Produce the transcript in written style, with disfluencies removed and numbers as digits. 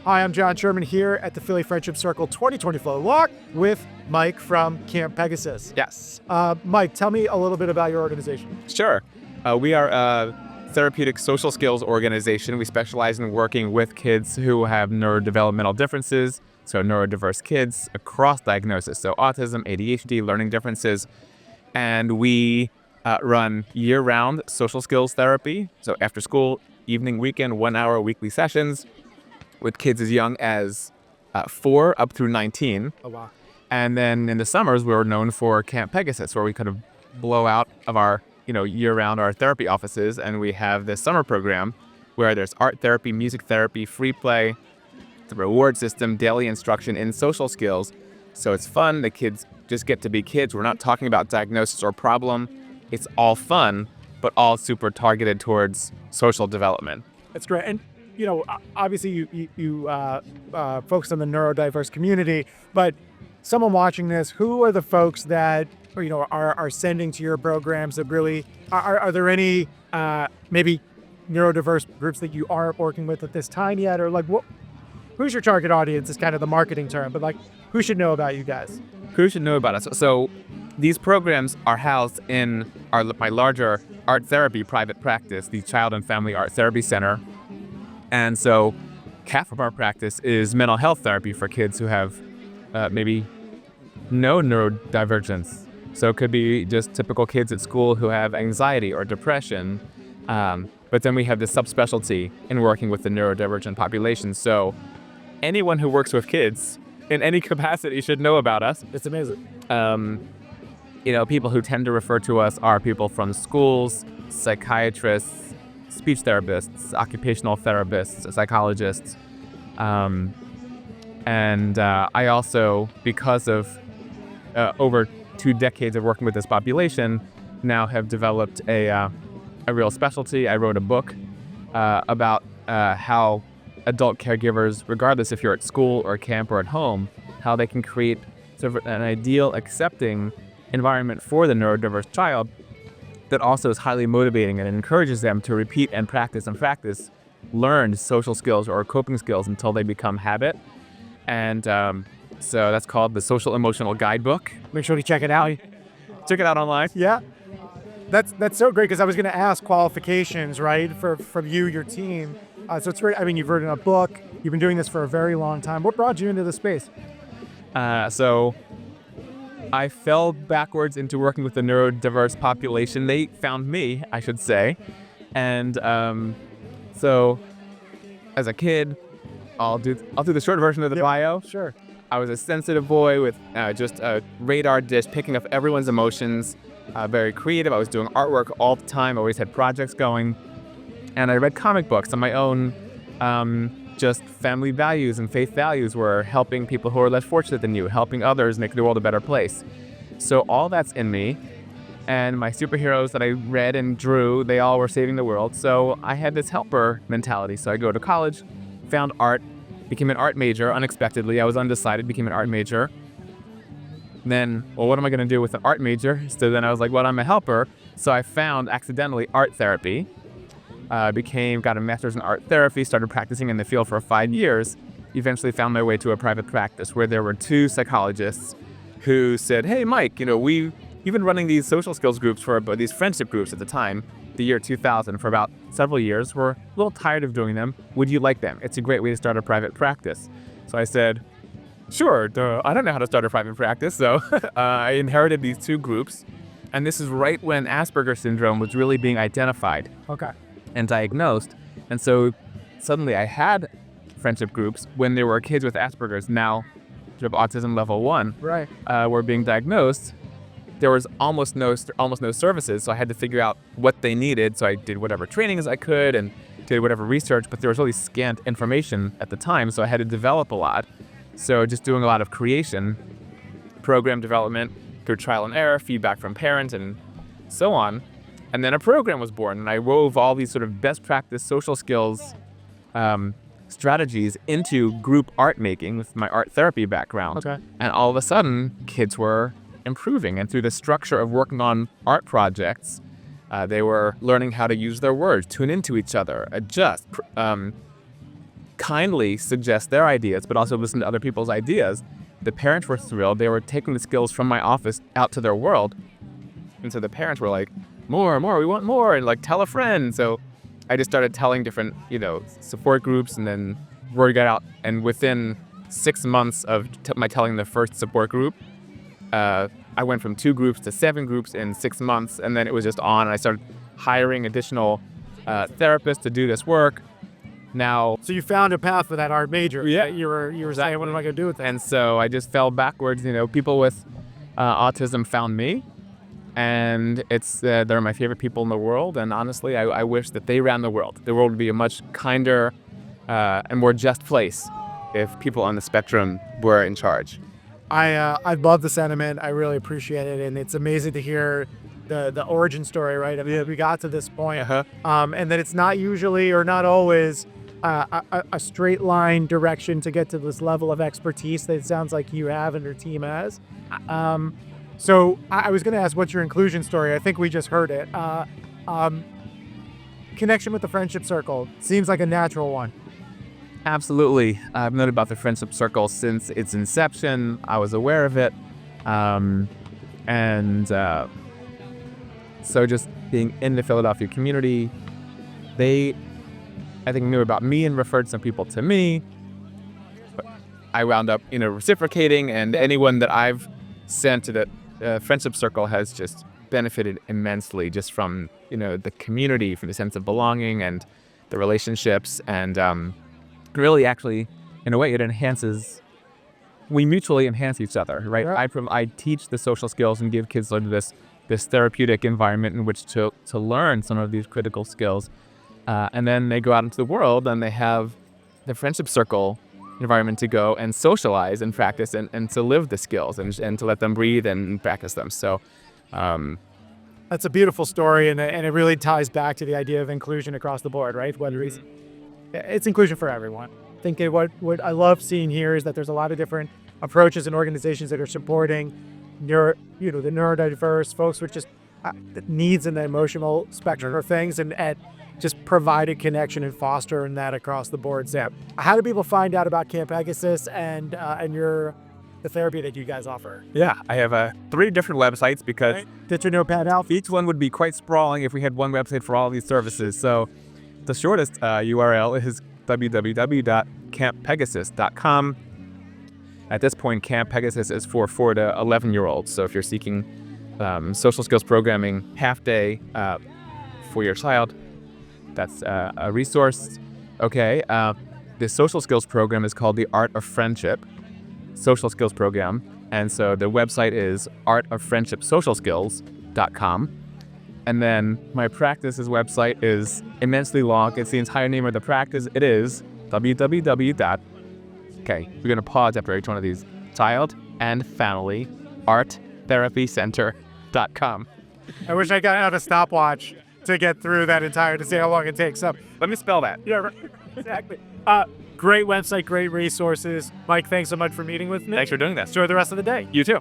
Hi, I'm John Sherman here at the Philly Friendship Circle 2024 Walk with Mike from Camp Pegasus. Yes, Mike, tell me a little bit about your organization. sure. We are a therapeutic social skills organization. We specialize in working with kids who have neurodevelopmental differences, so neurodiverse kids across diagnosis, so autism, ADHD, learning differences. And we run year-round social skills therapy, so after school, evening, weekend, 1 hour weekly sessions with kids as young as 4 up through 19. Oh, wow. And then in the summers, we're known for Camp Pegasus, where we kind of blow out of our, year-round our therapy offices, and we have this summer program where there's art therapy, music therapy, free play, the reward system, daily instruction in social skills. So it's fun. The kids just get to be kids. We're not talking about diagnosis or problem. It's all fun, but all super targeted towards social development. That's great. And, obviously you focus on the neurodiverse community, but someone watching this, who are the folks that, are sending to your programs that really, are there any maybe neurodiverse groups that you aren't working with at this time yet? Or who's your target audience is kind of the marketing term, but who should know about you guys? Who should know about us? So these programs are housed in my larger art therapy private practice, the Child and Family Art Therapy Center. And so half of our practice is mental health therapy for kids who have maybe no neurodivergence. So it could be just typical kids at school who have anxiety or depression. But then we have this subspecialty in working with the neurodivergent population. So anyone who works with kids in any capacity should know about us. It's amazing. People who tend to refer to us are people from schools, psychiatrists, speech therapists, occupational therapists, psychologists. And I also, because of over 2 decades of working with this population, now have developed a real specialty. I wrote a book about how adult caregivers, regardless if you're at school or camp or at home, how they can create sort of an ideal, accepting environment for the neurodiverse child that also is highly motivating and encourages them to repeat and practice learned social skills or coping skills until they become habit. And so that's called the Social Emotional Guidebook. Make sure to check it out. Check it out online. Yeah. That's so great, because I was going to ask qualifications, right, from you, your team. So it's great. I mean, you've written a book. You've been doing this for a very long time. What brought you into the space? So I fell backwards into working with the neurodiverse population. They found me, I should say. And so as a kid, I'll do the short version of the bio. Sure. I was a sensitive boy with just a radar dish, picking up everyone's emotions, very creative. I was doing artwork all the time, always had projects going. And I read comic books on my own. Just family values and faith values were helping people who are less fortunate than you, helping others make the world a better place. So all that's in me. And my superheroes that I read and drew, they all were saving the world. So I had this helper mentality. So I go to college, found art, became an art major unexpectedly. I was undecided, became an art major. Then, what am I going to do with an art major? So then I was like, well, I'm a helper. So I found accidentally art therapy. Got a master's in art therapy, started practicing in the field for 5 years, eventually found my way to a private practice where there were 2 psychologists who said, hey, Mike, we've been running these social skills groups these friendship groups at the time, the year 2000, for about several years. We're a little tired of doing them. Would you like them? It's a great way to start a private practice. So I said, sure, I don't know how to start a private practice. So I inherited these 2 groups. And this is right when Asperger's syndrome was really being identified. Okay. And diagnosed. And so suddenly I had friendship groups when there were kids with Asperger's, now sort of autism level 1, Right. Were being diagnosed. There was almost no services, so I had to figure out what they needed. So I did whatever trainings I could and did whatever research, but there was really scant information at the time, so I had to develop a lot. So just doing a lot of creation, program development through trial and error, feedback from parents, and so on. And then a program was born, and I wove all these sort of best practice social skills strategies into group art making with my art therapy background. Okay. And all of a sudden, kids were improving. And through the structure of working on art projects, they were learning how to use their words, tune into each other, adjust, kindly suggest their ideas, but also listen to other people's ideas. The parents were thrilled. They were taking the skills from my office out to their world. And so the parents were like, more, we want more, and like, tell a friend. So I just started telling different, support groups, and then word got out. And within 6 months of my telling the first support group, I went from 2 groups to 7 groups in 6 months. And then it was just on, and I started hiring additional therapists to do this work. Now, So you found a path for that art major. Yeah. You were saying, what am I going to do with that? and so I just fell backwards. People with autism found me, and they're my favorite people in the world. And honestly, I wish that they ran the world. The world would be a much kinder and more just place if people on the spectrum were in charge. I love the sentiment. I really appreciate it, and it's amazing to hear the origin story. Right, I mean, we got to this point, and that it's not usually or not always a straight line direction to get to this level of expertise that it sounds like you have and your team has. So I was going to ask, what's your inclusion story? I think we just heard it. Connection with the friendship circle seems like a natural one. Absolutely. I've known about the Friendship Circle since its inception. I was aware of it. So just being in the Philadelphia community, they, I think, knew about me and referred some people to me. I wound up, reciprocating, and anyone that I've sent to the Friendship Circle has just benefited immensely just from, the community, from the sense of belonging and the relationships. And really, actually, in a way, it enhances, we mutually enhance each other, right? Yeah. I teach the social skills and give kids sort of this therapeutic environment in which to learn some of these critical skills. And then they go out into the world and they have the Friendship Circle environment to go and socialize and practice and to live the skills and to let them breathe and practice them. So That's a beautiful story, and it really ties back to the idea of inclusion across the board, right? Whether it's inclusion for everyone. I think what I love seeing here is that there's a lot of different approaches and organizations that are supporting the neurodiverse folks with just the needs and the emotional spectrum of things, and just providing connection and fostering that across the board. So, how do people find out about Camp Pegasus and the therapy that you guys offer? yeah, I have 3 different websites because Get your notepad out. each one would be quite sprawling if we had one website for all these services. So the shortest URL is www.camppegasus.com. At this point, Camp Pegasus is for 4 to 11-year-olds. So if you're seeking social skills programming half day for your child, that's a resource. Okay, the social skills program is called the Art of Friendship Social Skills Program. And so the website is artoffriendshipsocialskills.com. And then my practice's website is immensely long. It's the entire name of the practice. It is www. Okay, we're going to pause after each one of these. Child and Family ArtTherapyCenter.com. I wish I got out a stopwatch to get through that to see how long it takes. So, Let me spell that. yeah, right. Exactly. Great website, great resources. Mike, thanks so much for meeting with me. Thanks for doing this. Enjoy the rest of the day. You too.